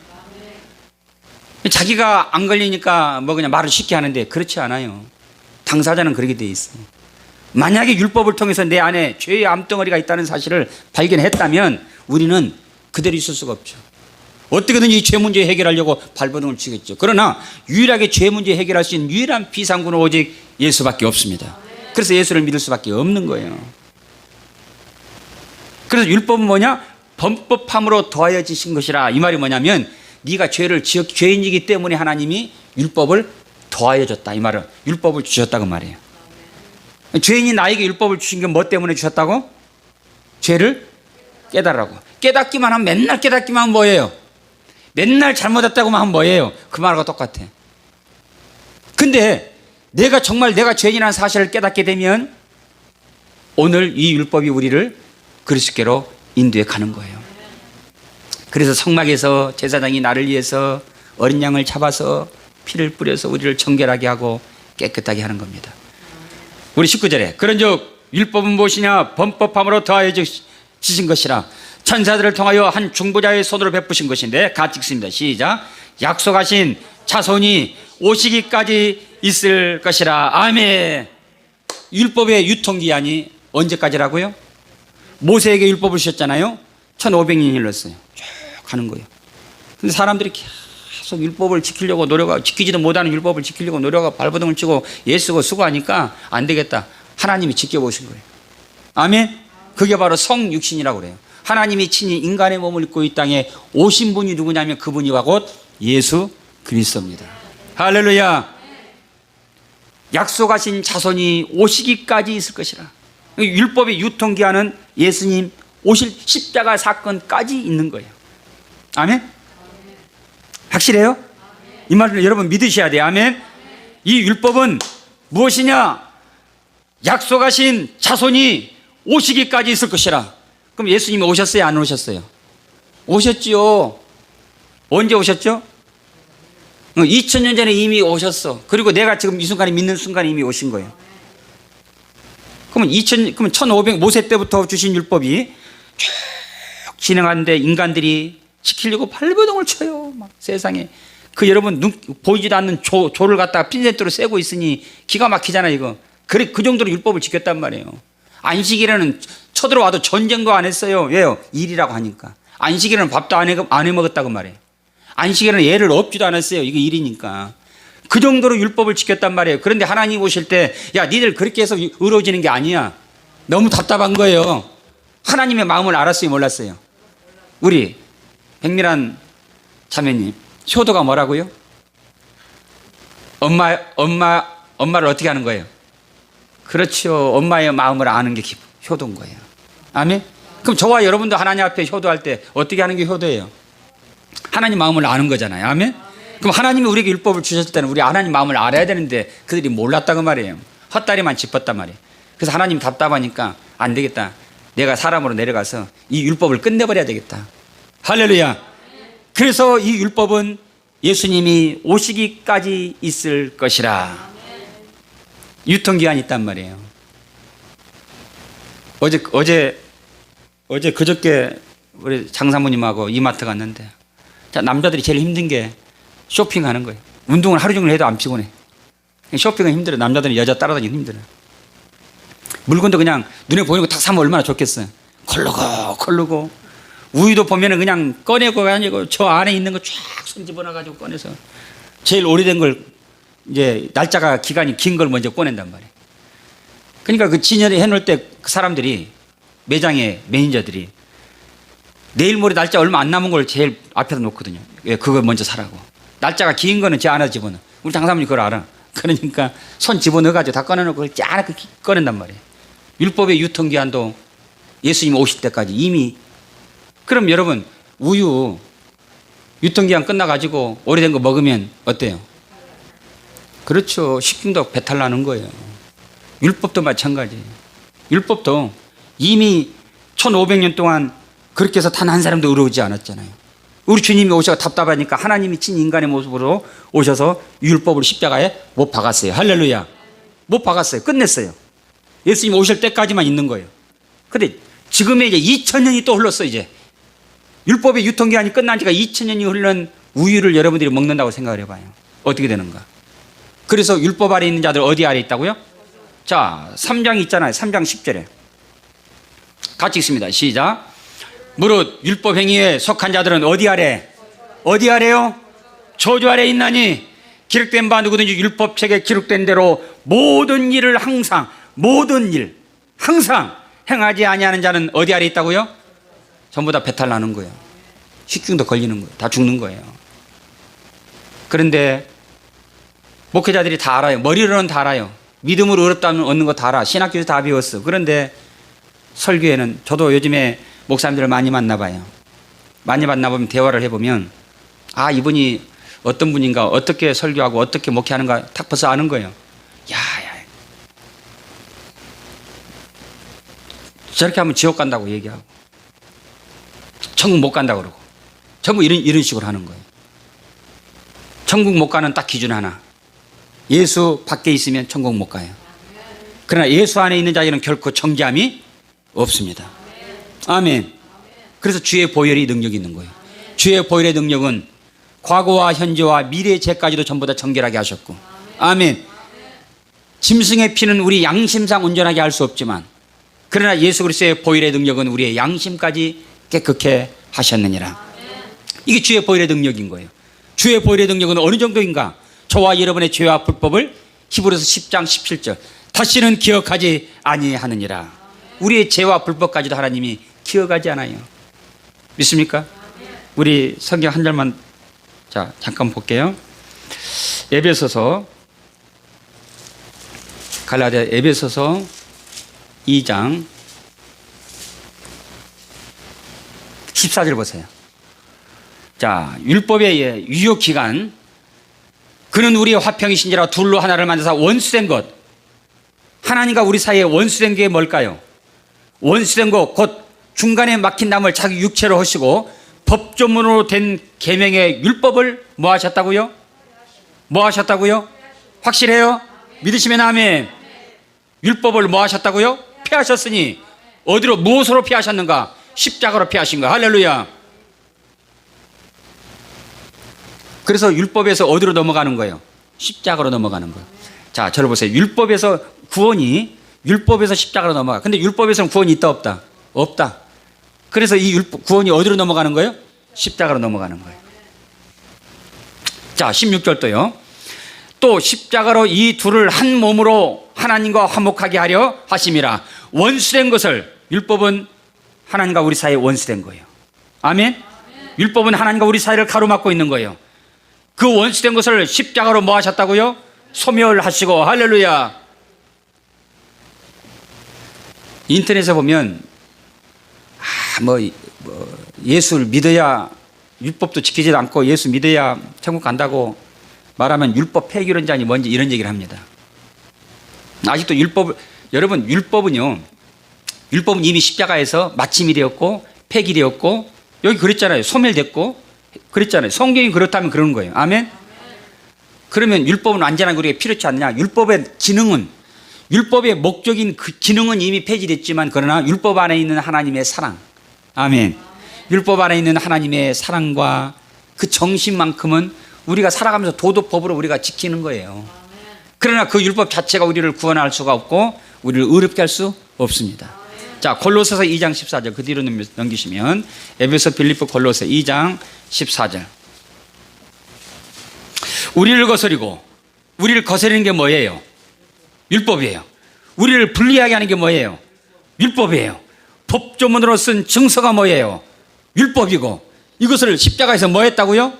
자기가 안 걸리니까 뭐 그냥 말을 쉽게 하는데 그렇지 않아요. 당사자는 그렇게 되어 있어요. 만약에 율법을 통해서 내 안에 죄의 암덩어리가 있다는 사실을 발견했다면 우리는 그대로 있을 수가 없죠. 어떻게든 이 죄 문제 해결하려고 발버둥을 치겠죠. 그러나 유일하게 죄 문제 해결할 수 있는 유일한 비상구는 오직 예수밖에 없습니다. 그래서 예수를 믿을 수밖에 없는 거예요. 그래서 율법은 뭐냐? 범법함으로 더하여지신 것이라. 이 말이 뭐냐면 네가 죄인이기 때문에 하나님이 율법을 더하여줬다. 이 말은 율법을 주셨다고 말이에요. 죄인이 나에게 율법을 주신 게 뭐 때문에 주셨다고? 죄를 깨달으라고. 깨닫기만 하면, 맨날 깨닫기만 하면 뭐예요? 맨날 잘못했다고만 하면 뭐예요? 그 말과 똑같아. 근데 내가 정말 내가 죄인이라는 사실을 깨닫게 되면 오늘 이 율법이 우리를 그리스도께로 인도해 가는 거예요. 그래서 성막에서 제사장이 나를 위해서 어린 양을 잡아서 피를 뿌려서 우리를 정결하게 하고 깨끗하게 하는 겁니다. 우리 19절에 그런즉 율법은 무엇이냐? 범법함으로 더하여지신 것이라. 천사들을 통하여 한 중보자의 손으로 베푸신 것인데, 같이 읽습니다. 시작. 약속하신 자손이 오시기까지 있을 것이라. 아멘. 율법의 유통기한이 언제까지라고요? 모세에게 율법을 주셨잖아요. 1500년이 흘렀어요. 쭉 가는 거예요. 근데 사람들이 계속 율법을 지키려고 노력하고, 지키지도 못하는 율법을 지키려고 노력하고 발버둥을 치고 애쓰고 수고하니까 안 되겠다. 하나님이 지켜보신 거예요. 아멘. 그게 바로 성육신이라고 그래요. 하나님이 친히 인간의 몸을 입고 이 땅에 오신 분이 누구냐면 그분이 곧 예수 그리스도입니다. 할렐루야. 약속하신 자손이 오시기까지 있을 것이라. 율법의 유통기한은 예수님 오실 십자가 사건까지 있는 거예요. 아멘. 확실해요? 이 말을 여러분 믿으셔야 돼요. 아멘. 이 율법은 무엇이냐? 약속하신 자손이 오시기까지 있을 것이라. 그럼 예수님이 오셨어요? 안 오셨어요? 오셨지요. 언제 오셨죠? 2000년 전에 이미 오셨어. 그리고 내가 지금 이 순간에 믿는 순간에 이미 오신 거예요. 그러면 1500 모세 때부터 주신 율법이 쭉 진행하는데 인간들이 지키려고 발버둥을 쳐요. 막 세상에. 그 여러분 보이지도 않는 조를 갖다가 핀셋으로 쐬고 있으니 기가 막히잖아요, 이거. 그래, 그 정도로 율법을 지켰단 말이에요. 안식일에는 쳐들어와도 전쟁도 안 했어요. 왜요? 일이라고 하니까. 안식일에는 밥도 안 해 먹었다고 말해요. 안식일에는 애를 업지도 않았어요. 이게 일이니까. 그 정도로 율법을 지켰단 말이에요. 그런데 하나님 오실 때, 야, 니들 그렇게 해서 의로워지는 게 아니야. 너무 답답한 거예요. 하나님의 마음을 알았어요, 몰랐어요? 우리 백미란 자매님, 효도가 뭐라고요? 엄마를 어떻게 하는 거예요? 그렇죠. 엄마의 마음을 아는 게 효도인 거예요. 아멘? 그럼 저와 여러분도 하나님 앞에 효도할 때 어떻게 하는 게 효도예요? 하나님 마음을 아는 거잖아요. 아멘? 그럼 하나님이 우리에게 율법을 주셨을 때는 우리 하나님 마음을 알아야 되는데 그들이 몰랐다고 말이에요. 헛다리만 짚었단 말이에요. 그래서 하나님 답답하니까 안 되겠다. 내가 사람으로 내려가서 이 율법을 끝내버려야 되겠다. 할렐루야. 그래서 이 율법은 예수님이 오시기까지 있을 것이라. 유통기한이 있단 말이에요. 어제 그저께 우리 장사모님하고 이마트 갔는데, 자, 남자들이 제일 힘든 게 쇼핑하는 거예요. 운동을 하루 종일 해도 안 피곤해. 쇼핑은 힘들어요. 남자들은 여자 따라다니기 힘들어요. 물건도 그냥 눈에 보이는 거 딱 사면 얼마나 좋겠어요. 걸르고 우유도 보면은 그냥 꺼내고 아니고 저 안에 있는 거 쫙 손 집어넣어가지고 꺼내서 제일 오래된 걸, 이제 날짜가 기간이 긴 걸 먼저 꺼낸단 말이에요. 그러니까 그 진열에 해놓을 때 그 사람들이, 매장의 매니저들이 내일 모레 날짜 얼마 안 남은 걸 제일 앞에다 놓거든요. 왜? 그걸 먼저 사라고. 날짜가 긴 거는 제 안에 집어넣어. 우리 장사님이 그걸 알아. 그러니까 손 집어넣어가지고 다 꺼내놓고 그걸 쫙 꺼낸단 말이에요. 율법의 유통기한도 예수님 오실 때까지 이미. 그럼 여러분, 우유 유통기한 끝나가지고 오래된 거 먹으면 어때요? 그렇죠. 식중독 배탈 나는 거예요. 율법도 마찬가지예요. 율법도 이미 1500년 동안 그렇게 해서 단 한 사람도 의로우지 않았잖아요. 우리 주님이 오셔서 답답하니까 하나님이 친 인간의 모습으로 오셔서 율법을 십자가에 못 박았어요. 할렐루야. 못 박았어요. 끝냈어요. 예수님 오실 때까지만 있는 거예요. 근데 지금의 이제 2000년이 또 흘렀어. 이제 율법의 유통기한이 끝난 지가 2000년이 흘른 우유를 여러분들이 먹는다고 생각을 해봐요. 어떻게 되는가? 그래서 율법 아래 있는 자들 어디 아래 있다고요? 자, 3장 있잖아요. 3장 10절에 같이 읽습니다. 시작. 무릇 율법 행위에 속한 자들은 어디 아래? 어디 아래요? 저주 아래 있나니 기록된 바 누구든지 율법책에 기록된 대로 모든 일을 항상 행하지 아니하는 자는 어디 아래 있다고요? 전부 다 배탈 나는 거예요. 식중독 걸리는 거예요. 다 죽는 거예요. 그런데 목회자들이 다 알아요. 머리로는 다 알아요. 믿음으로 의롭다면 얻는 거 다 알아. 신학교에서 다 배웠어. 그런데 설교에는 저도 요즘에 목사님들을 많이 만나봐요. 많이 만나보면 대화를 해보면 아, 이분이 어떤 분인가, 어떻게 설교하고 어떻게 목회하는가 딱 벌써 아는 거예요. 야, 저렇게 하면 지옥 간다고 얘기하고 천국 못 간다고 그러고 전부 이런 식으로 하는 거예요. 천국 못 가는 딱 기준 하나. 예수 밖에 있으면 천국 못 가요. 그러나 예수 안에 있는 자에게는 결코 정죄함이 없습니다. 아멘. 그래서 주의 보혈이 능력이 있는 거예요. 주의 보혈의 능력은 과거와 현재와 미래의 죄까지도 전부 다 정결하게 하셨고, 아멘. 짐승의 피는 우리 양심상 온전하게 할 수 없지만 그러나 예수 그리스도의 보혈의 능력은 우리의 양심까지 깨끗게 하셨느니라. 이게 주의 보혈의 능력인 거예요. 주의 보혈의 능력은 어느 정도인가? 저와 여러분의 죄와 불법을 히브리서 10장 17절 다시는 기억하지 아니하느니라. 우리의 죄와 불법까지도 하나님이 기억하지 않아요. 믿습니까? 우리 성경 한 절만 잠깐 볼게요. 에베소서 갈라디아 에베소서 2장 14절 보세요. 자, 율법의 유효 기간 그는 우리의 화평이신지라 둘로 하나를 만드사 원수된 것. 하나님과 우리 사이에 원수된 게 뭘까요? 원수된 것 곧 중간에 막힌 담을 자기 육체로 하시고 법조문으로 된 계명의 율법을 뭐 하셨다고요? 뭐 하셨다고요? 확실해요? 믿으시면 아멘. 율법을 뭐 하셨다고요? 피하셨으니 어디로 무엇으로 피하셨는가? 십자가로 피하신 거. 할렐루야. 그래서 율법에서 어디로 넘어가는 거예요? 십자가로 넘어가는 거예요. 자, 저를 보세요. 율법에서 십자가로 넘어가. 근데 율법에서는 구원이 있다 없다? 없다. 그래서 이 구원이 어디로 넘어가는 거예요? 십자가로 넘어가는 거예요. 자, 16절도요. 또 십자가로 이 둘을 한 몸으로 하나님과 화목하게 하려 하심이라. 원수된 것을, 율법은 하나님과 우리 사이에 원수된 거예요. 아멘? 율법은 하나님과 우리 사이를 가로막고 있는 거예요. 그 원수된 것을 십자가로 뭐 하셨다고요? 소멸하시고. 할렐루야. 인터넷에 보면 예수를 믿어야 율법도 지키지 않고 예수 믿어야 천국 간다고 말하면 율법 폐기론자니 뭔지 이런 얘기를 합니다. 아직도 율법은 이미 십자가에서 마침이 되었고 폐기되었고 여기 그랬잖아요. 소멸됐고 그랬잖아요. 성경이 그렇다면 그러는 거예요. 아멘. 그러면 율법은 완전한 우리가 필요치 않냐? 율법의 목적인 그 기능은 이미 폐지됐지만 그러나 율법 안에 있는 하나님의 사랑, 아멘. 율법 안에 있는 하나님의 사랑과 그 정신만큼은 우리가 살아가면서 도덕법으로 우리가 지키는 거예요. 그러나 그 율법 자체가 우리를 구원할 수가 없고 우리를 의롭게 할 수 없습니다. 자, 골로새서 2장 14절 그 뒤로 넘기시면 에베소 빌립보 골로새 2장 14절. 우리를 거스리는 게 뭐예요? 율법이에요. 우리를 불리하게 하는 게 뭐예요? 율법이에요. 법조문으로 쓴 증서가 뭐예요? 율법이고 이것을 십자가에서 뭐 했다고요?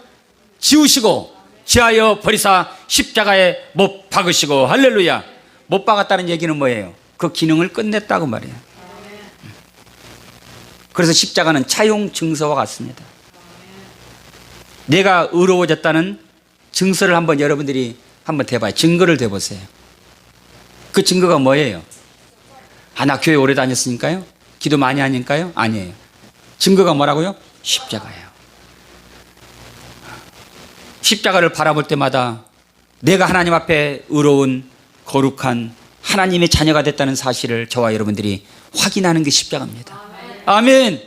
지우시고 지하여 버리사 십자가에 못 박으시고. 할렐루야. 못 박았다는 얘기는 뭐예요? 그 기능을 끝냈다고 말이에요. 그래서 십자가는 차용 증서와 같습니다. 내가 의로워졌다는 증서를 한번 여러분들이 한번 대봐요. 증거를 대보세요. 그 증거가 뭐예요? 나 교회 오래 다녔으니까요? 기도 많이 하니까요? 아니에요. 증거가 뭐라고요? 십자가예요. 십자가를 바라볼 때마다 내가 하나님 앞에 의로운 거룩한 하나님의 자녀가 됐다는 사실을 저와 여러분들이 확인하는 게 십자가입니다. 아멘.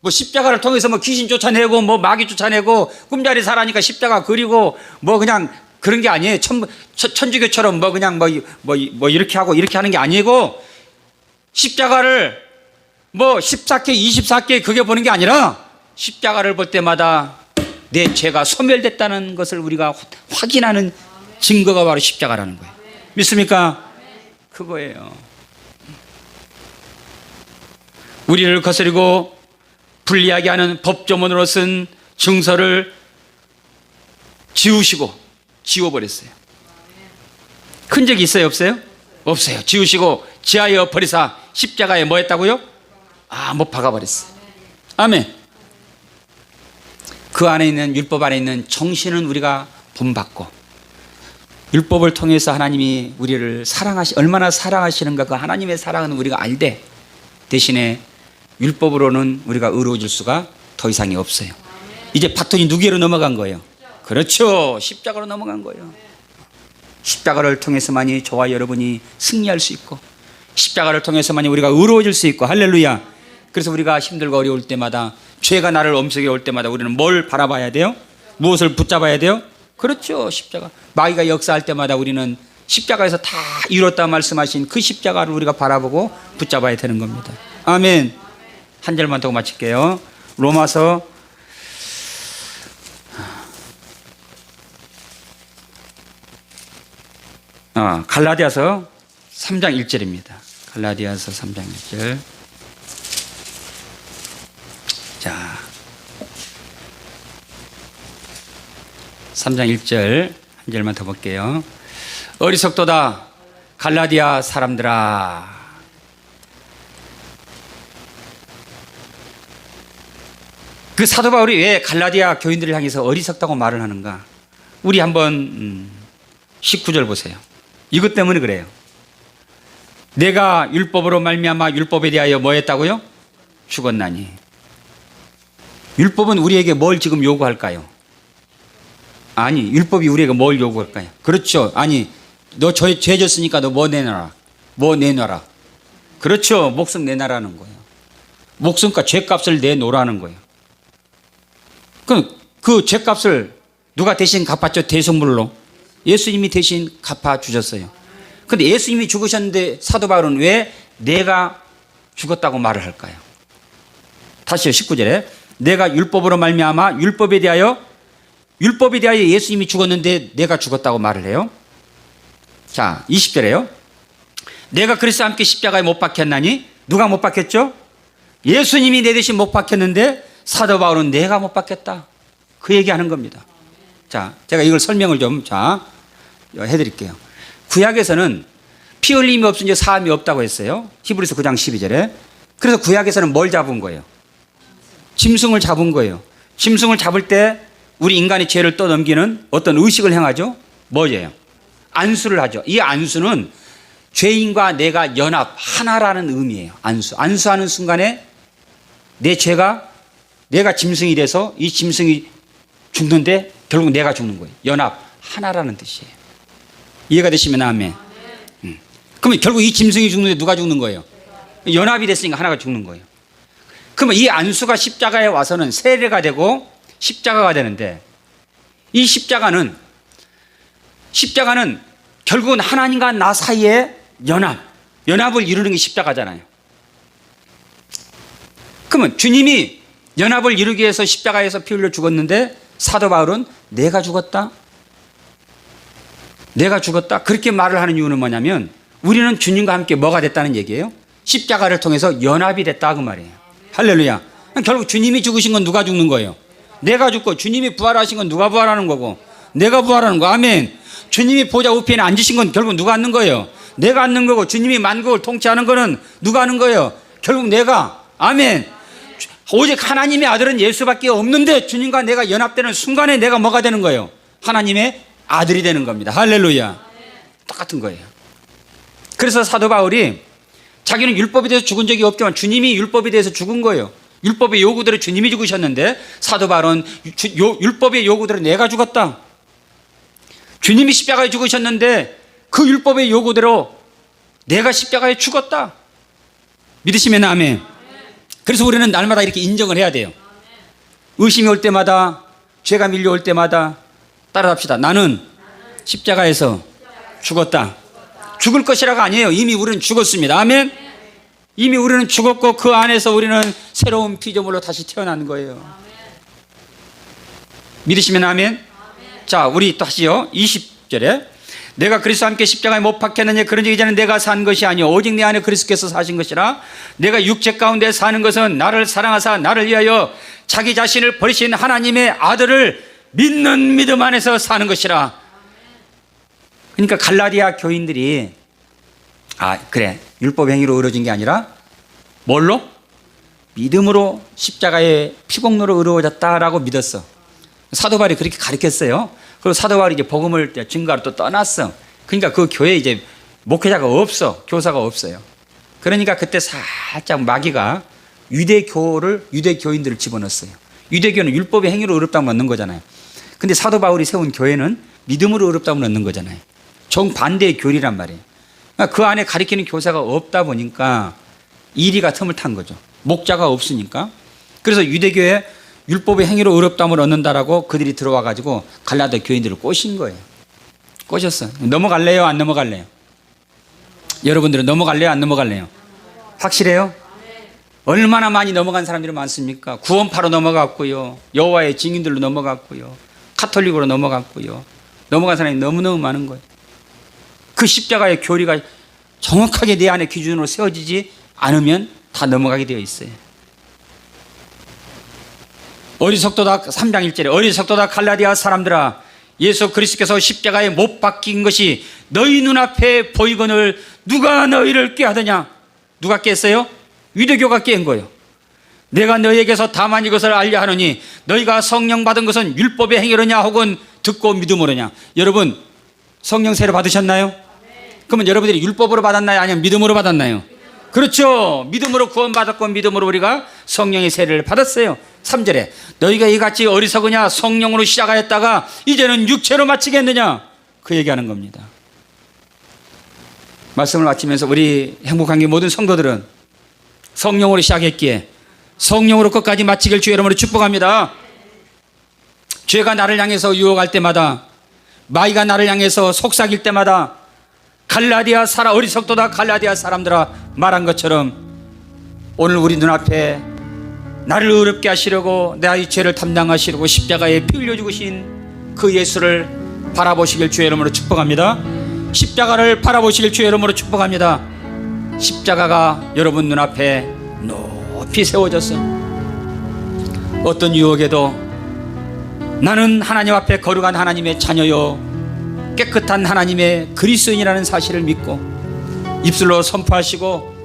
십자가를 통해서 귀신 쫓아내고 마귀 쫓아내고 꿈자리 사라니까 십자가 그리고 그냥 그런 게 아니에요. 천주교처럼 그냥 이렇게 하고 이렇게 하는 게 아니고 십자가를 뭐 14개, 24개 그게 보는 게 아니라 십자가를 볼 때마다 내 죄가 소멸됐다는 것을 우리가 확인하는 증거가 바로 십자가라는 거예요. 믿습니까? 그거예요. 우리를 거스리고 불리하게 하는 법조문으로 쓴 증서를 지워버렸어요. 흔적이 있어요, 없어요? 없어요. 지우시고 지하여 버리사 십자가에 뭐 했다고요? 못 박아버렸어요. 아멘. 그 안에 있는, 율법 안에 있는 정신은 우리가 본받고, 율법을 통해서 하나님이 우리를 얼마나 사랑하시는가, 그 하나님의 사랑은 우리가 알되, 대신에 율법으로는 우리가 의로워질 수가 더 이상이 없어요. 이제 바톤이 누구에게로 넘어간 거예요? 그렇죠. 십자가로 넘어간 거예요. 십자가를 통해서만이 저와 여러분이 승리할 수 있고, 십자가를 통해서만이 우리가 의로워질 수 있고, 할렐루야. 그래서 우리가 힘들고 어려울 때마다, 죄가 나를 엄습해 올 때마다 우리는 뭘 바라봐야 돼요? 무엇을 붙잡아야 돼요? 그렇죠. 십자가. 마귀가 역사할 때마다 우리는 십자가에서 다 이뤘다 말씀하신 그 십자가를 우리가 바라보고 붙잡아야 되는 겁니다. 아멘. 한 절만 더 마칠게요. 로마서 갈라디아서 3장 1절입니다. 갈라디아서 3장 1절. 자, 3장 1절 한 절만 더 볼게요. 어리석도다 갈라디아 사람들아. 그 사도 바울이 왜 갈라디아 교인들을 향해서 어리석다고 말을 하는가? 우리 한번 19절 보세요. 이것 때문에 그래요. 내가 율법으로 말미암아 율법에 대하여 뭐 했다고요? 죽었나니. 율법은 우리에게 뭘 지금 요구할까요? 아니, 율법이 우리에게 뭘 요구할까요? 그렇죠. 아니, 너 죄 졌으니까 너 뭐 내놔라. 뭐 내놔라. 그렇죠. 목숨 내놔라는 거예요. 목숨과 죄값을 내놓으라는 거예요. 그 죄값을 누가 대신 갚았죠? 대속물로. 예수님이 대신 갚아주셨어요. 근데 예수님이 죽으셨는데 사도 바울은 왜 내가 죽었다고 말을 할까요? 다시요. 19절에 내가 율법으로 말미암아 율법에 대하여 예수님이 죽었는데 내가 죽었다고 말을 해요. 자, 20절에요. 내가 그리스도와 함께 십자가에 못 박혔나니. 누가 못 박혔죠? 예수님이 내 대신 못 박혔는데 사도 바울은 내가 못 박혔다. 그 얘기하는 겁니다. 자, 제가 이걸 설명을 좀 해드릴게요. 구약에서는 피 흘림이 없으니 사함이 없다고 했어요. 히브리서 9장 12절에. 그래서 구약에서는 뭘 잡은 거예요? 짐승을 잡은 거예요. 짐승을 잡을 때 우리 인간의 죄를 떠넘기는 어떤 의식을 행하죠? 뭐예요? 안수를 하죠. 이 안수는 죄인과 내가 연합, 하나라는 의미예요. 안수하는 순간에 내 죄가, 내가 짐승이 돼서 이 짐승이 죽는데 결국 내가 죽는 거예요. 연합, 하나라는 뜻이에요. 이해가 되시면 아멘. 그러면 결국 이 짐승이 죽는데 누가 죽는 거예요? 연합이 됐으니까 하나가 죽는 거예요. 그러면 이 안수가 십자가에 와서는 세례가 되고 십자가가 되는데, 이 십자가는 결국은 하나님과 나 사이에 연합을 이루는 게 십자가잖아요. 그러면 주님이 연합을 이루기 위해서 십자가에서 피 흘려 죽었는데 사도 바울은 내가 죽었다 그렇게 말을 하는 이유는 뭐냐면, 우리는 주님과 함께 뭐가 됐다는 얘기예요? 십자가를 통해서 연합이 됐다 그 말이에요. 할렐루야. 결국 주님이 죽으신 건 누가 죽는 거예요? 내가 죽고, 주님이 부활하신 건 누가 부활하는 거고? 내가 부활하는 거. 아멘. 주님이 보좌 우편에 앉으신 건 결국 누가 앉는 거예요? 내가 앉는 거고, 주님이 만국을 통치하는 거는 누가 하는 거예요? 결국 내가. 아멘. 오직 하나님의 아들은 예수밖에 없는데 주님과 내가 연합되는 순간에 내가 뭐가 되는 거예요? 하나님의 아들이 되는 겁니다. 할렐루야. 똑같은 거예요. 그래서 사도 바울이 자기는 율법에 대해서 죽은 적이 없지만 주님이 율법에 대해서 죽은 거예요. 율법의 요구대로 주님이 죽으셨는데 사도 바울은 율법의 요구대로 내가 죽었다. 주님이 십자가에 죽으셨는데 그 율법의 요구대로 내가 십자가에 죽었다. 믿으시면 아멘. 그래서 우리는 날마다 이렇게 인정을 해야 돼요. 의심이 올 때마다, 죄가 밀려올 때마다 따라합시다. 나는 십자가에서 죽었다. 죽을 것이라가 아니에요. 이미 우리는 죽었습니다. 아멘. 이미 우리는 죽었고 그 안에서 우리는 새로운 피조물로 다시 태어난 거예요. 믿으시면 아멘. 자, 우리 또 하시요. 20절에 내가 그리스도와 함께 십자가에 못 박혔느냐 그런즉 이제는 내가 산 것이 아니요 오직 내 안에 그리스도께서 사신 것이라. 내가 육체 가운데 사는 것은 나를 사랑하사 나를 위하여 자기 자신을 버리신 하나님의 아들을 믿는 믿음 안에서 사는 것이라. 그러니까 갈라디아 교인들이 그래 율법 행위로 이루어진 게 아니라 뭘로? 믿음으로 십자가의 피공로로 이루어졌다라고 믿었어. 사도 바울이 그렇게 가르쳤어요. 그리고 사도 바울이 이제 복음을 증거하러 또 떠났어. 그러니까 그 교회에 이제 목회자가 없어. 교사가 없어요. 그러니까 그때 살짝 마귀가 유대교인들을 집어넣었어요. 유대교는 율법의 행위로 의롭다고 넣는 거잖아요. 근데 사도 바울이 세운 교회는 믿음으로 의롭다고 넣는 거잖아요. 정반대의 교리란 말이에요. 그러니까 그 안에 가르치는 교사가 없다 보니까 이리가 틈을 탄 거죠. 목자가 없으니까. 그래서 유대교에 율법의 행위로 의롭다함을 얻는다라고 그들이 들어와 가지고 갈라디아 교인들을 꼬신 거예요. 꼬셨어. 넘어갈래요? 안 넘어갈래요? 여러분들은 넘어갈래요? 안 넘어갈래요? 확실해요? 얼마나 많이 넘어간 사람들이 많습니까? 구원파로 넘어갔고요. 여호와의 증인들로 넘어갔고요. 카톨릭으로 넘어갔고요. 넘어간 사람이 너무너무 많은 거예요. 그 십자가의 교리가 정확하게 내 안에 기준으로 세워지지 않으면 다 넘어가게 되어 있어요. 어리석도다 3장 1절에 어리석도다 갈라디아 사람들아 예수 그리스도께서 십자가에 못 박힌 것이 너희 눈앞에 보이거늘 누가 너희를 꾀하더냐. 누가 깼어요? 유대교가 깬 거예요. 내가 너희에게서 다만 이것을 알려 하노니 너희가 성령 받은 것은 율법의 행위로냐 혹은 듣고 믿음으로냐. 여러분 성령 세례 받으셨나요? 그러면 여러분들이 율법으로 받았나요? 아니면 믿음으로 받았나요? 그렇죠. 믿음으로 구원받았고 믿음으로 우리가 성령의 세례를 받았어요. 3절에 너희가 이같이 어리석으냐 성령으로 시작하였다가 이제는 육체로 마치겠느냐. 그 얘기하는 겁니다. 말씀을 마치면서 우리 행복한 게 모든 성도들은 성령으로 시작했기에 성령으로 끝까지 마치길 주의 이름으로 축복합니다. 죄가 나를 향해서 유혹할 때마다 마귀가 나를 향해서 속삭일 때마다 어리석도다 갈라디아 사람들아 말한 것처럼 오늘 우리 눈앞에 나를 의롭게 하시려고 나의 죄를 담당하시려고 십자가에 피 흘려 죽으신 그 예수를 바라보시길 주의 이름으로 축복합니다. 십자가를 바라보시길 주의 이름으로 축복합니다. 십자가가 여러분 눈앞에 높이 세워졌어. 어떤 유혹에도 나는 하나님 앞에 거룩한 하나님의 자녀요 깨끗한 하나님의 그리스도인이라는 사실을 믿고 입술로 선포하시고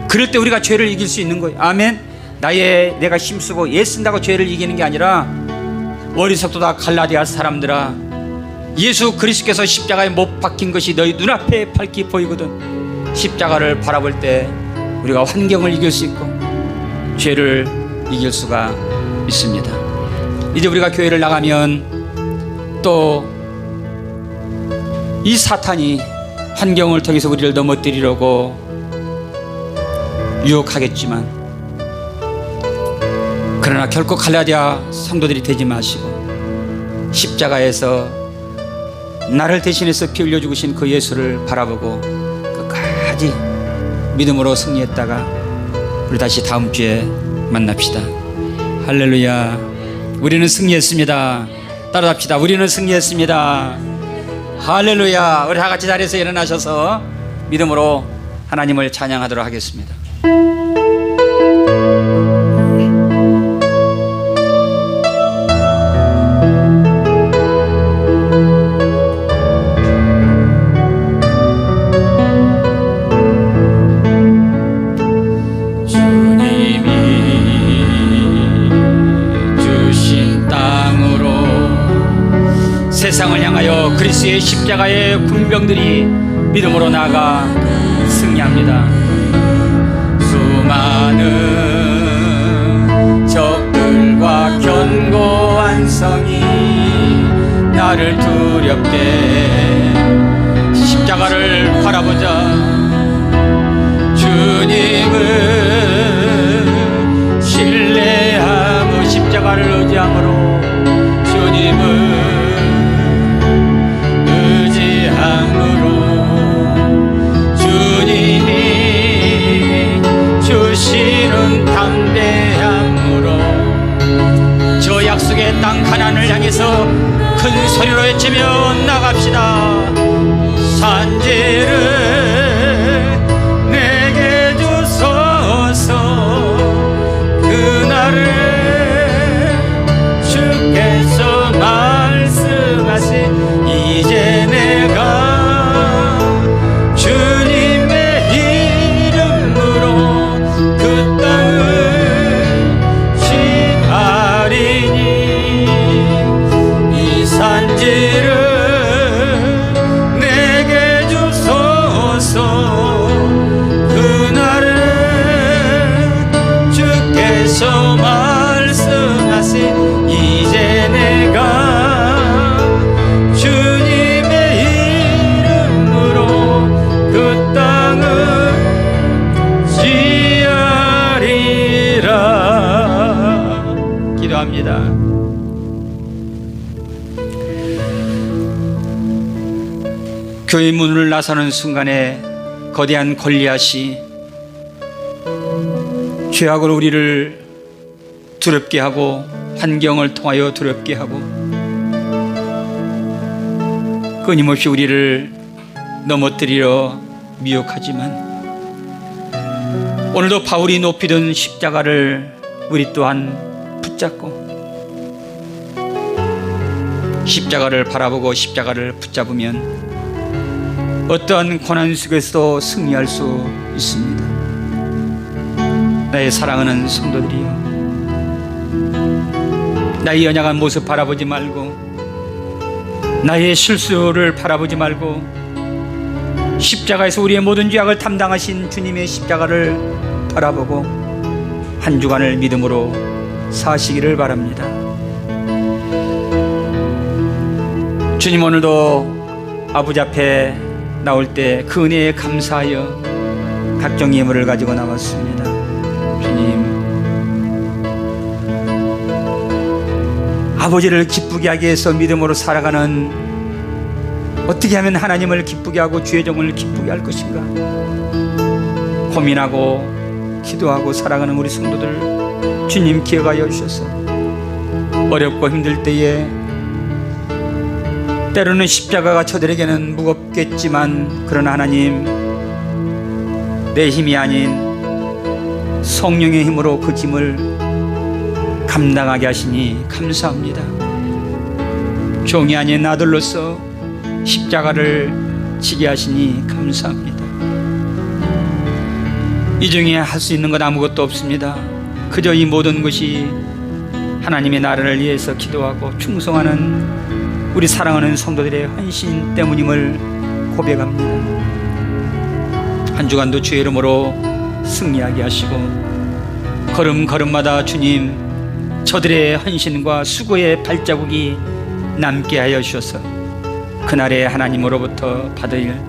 그럴 때 우리가 죄를 이길 수 있는 거예요. 아멘. 내가 힘쓰고 애쓴다고 죄를 이기는 게 아니라 어리석도다 갈라디아 사람들아 예수 그리스도께서 십자가에 못 박힌 것이 너희 눈앞에 밝히 보이거든. 십자가를 바라볼 때 우리가 환경을 이길 수 있고 죄를 이길 수가 있습니다. 이제 우리가 교회를 나가면 또 이 사탄이 환경을 통해서 우리를 넘어뜨리려고 유혹하겠지만 그러나 결코 갈라디아 성도들이 되지 마시고 십자가에서 나를 대신해서 피 흘려 죽으신 그 예수를 바라보고 끝까지 믿음으로 승리했다가 우리 다시 다음 주에 만납시다. 할렐루야. 우리는 승리했습니다. 따라합시다. 우리는 승리했습니다. 할렐루야. 우리 다 같이 자리에서 일어나셔서 믿음으로 하나님을 찬양하도록 하겠습니다. 세상을 향하여 그리스도의 십자가의 군병들이 믿음으로 나아가 승리합니다. 수많은 적들과 견고한 성이 나를 두렵게 십자가를 바라보자. 주님을 신뢰하고 십자가를 의지함으로 주님을 주님이 큰 소리로 외치며 나갑시다. 산지를 내게 주소서. 그날을 주께서 말씀하신 이제 내가 주님의 이름으로 그 땅을 지하리니. 이 산지를 내게 주소서. 그날은 주께서 말씀하신 이제 내가 주님의 이름으로 그 땅을 지하리라. 기도합니다. 교회 문을 나서는 순간에 거대한 골리앗이 죄악으로 우리를 두렵게 하고 환경을 통하여 두렵게 하고 끊임없이 우리를 넘어뜨리려 미혹하지만 오늘도 바울이 높이던 십자가를 우리 또한 붙잡고 십자가를 바라보고 십자가를 붙잡으면 어떠한 고난 속에서도 승리할 수 있습니다. 나의 사랑하는 성도들이여, 나의 연약한 모습 바라보지 말고 나의 실수를 바라보지 말고 십자가에서 우리의 모든 죄악을 담당하신 주님의 십자가를 바라보고 한 주간을 믿음으로 사시기를 바랍니다. 주님, 오늘도 아버지 앞에 나올 때 그 은혜에 감사하여 각종 예물을 가지고 나왔습니다. 주님, 아버지를 기쁘게 하기 위해서 믿음으로 살아가는, 어떻게 하면 하나님을 기쁘게 하고 주의 종을 기쁘게 할 것인가 고민하고 기도하고 살아가는 우리 성도들 주님 기억하여 주셔서 어렵고 힘들 때에 때로는 십자가가 저들에게는 무겁겠지만, 그러나 하나님, 내 힘이 아닌 성령의 힘으로 그 짐을 감당하게 하시니 감사합니다. 종이 아닌 아들로서 십자가를 지게 하시니 감사합니다. 이 중에 할 수 있는 건 아무것도 없습니다. 그저 이 모든 것이 하나님의 나라를 위해서 기도하고 충성하는 우리 사랑하는 성도들의 헌신 때문임을 고백합니다. 한 주간도 주의 이름으로 승리하게 하시고 걸음걸음마다 주님, 저들의 헌신과 수고의 발자국이 남게 하여 주셔서 그날에 하나님으로부터 받을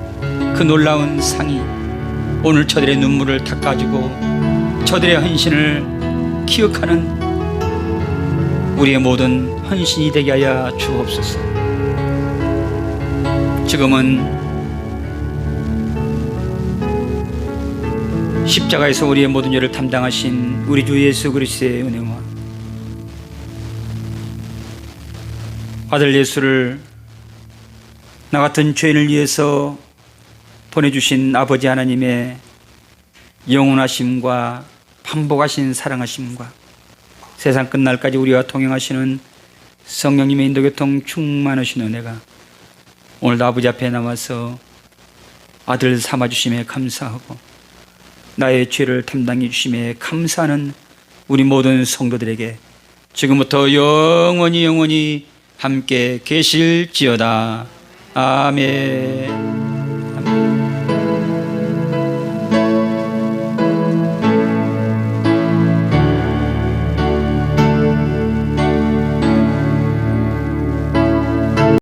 그 놀라운 상이 오늘 저들의 눈물을 닦아주고 저들의 헌신을 기억하는 우리의 모든 헌신이 되게 하여 주옵소서. 지금은 십자가에서 우리의 모든 죄를 담당하신 우리 주 예수 그리스도의 은혜와 아들 예수를 나 같은 죄인을 위해서 보내주신 아버지 하나님의 영원하심과 반복하신 사랑하심과 세상 끝날까지 우리와 동행하시는 성령님의 인도교통 충만하신 은혜가 오늘도 아버지 앞에 나와서 아들 삼아주심에 감사하고 나의 죄를 담당해 주심에 감사하는 우리 모든 성도들에게 지금부터 영원히 함께 계실지어다. 아멘.